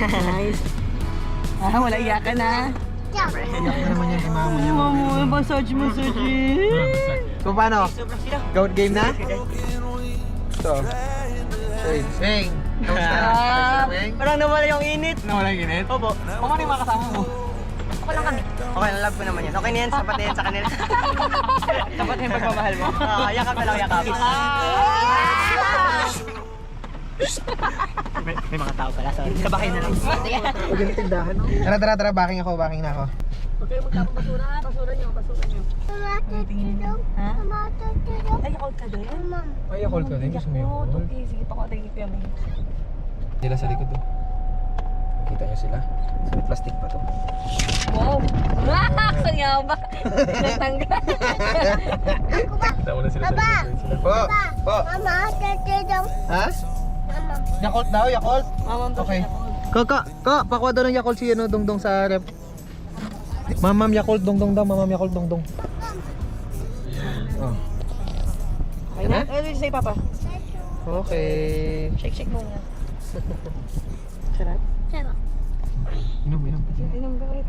Nice. Wala iyakan na. Iyak na naman yan kay mama niya. Mamo, massage. So paano? Goat game na? Ito. Shane. Parang nawala yung init. Nawala yung init? Opo. Kung ano yung mga kasama mo? Okay lang kami. Okay, love ko naman yan. Okay na yan, sapat na yan sa kanila. Sapat na yung pagmamahal mo. Yakap na lang, yakap. May mga tao pala. Sorry. Sa bahay na lang. Huwag yung tindahan. Tara, backing na ako. Okay, magtapong basura. Basura nyo. Ha? Ay, yakult ka din? Ay, yakult ka din. Gusto mo yakult? Okay, sige pa ko. Tingin ko yung Sila sa likod to. Nakita niyo sila? So, may plastic pa to. wow! Saan nga ba? Natanggal. Tama na sila sa likod. Po! Mama, tatidong. Ha? Mama. Yakult daw, Yakult. Mamam to Okay. siya. Ka, pakuha daw ng Yakult si ano, Dongdong sa rep. Mamam Yakult, Dongdong daw, Mamam Yakult, Dongdong. Oh. Okay na? Ano yung sa'yo, Papa? Okay. Shake muna. Sarap? Sarap. Inom. Inom ka ulit.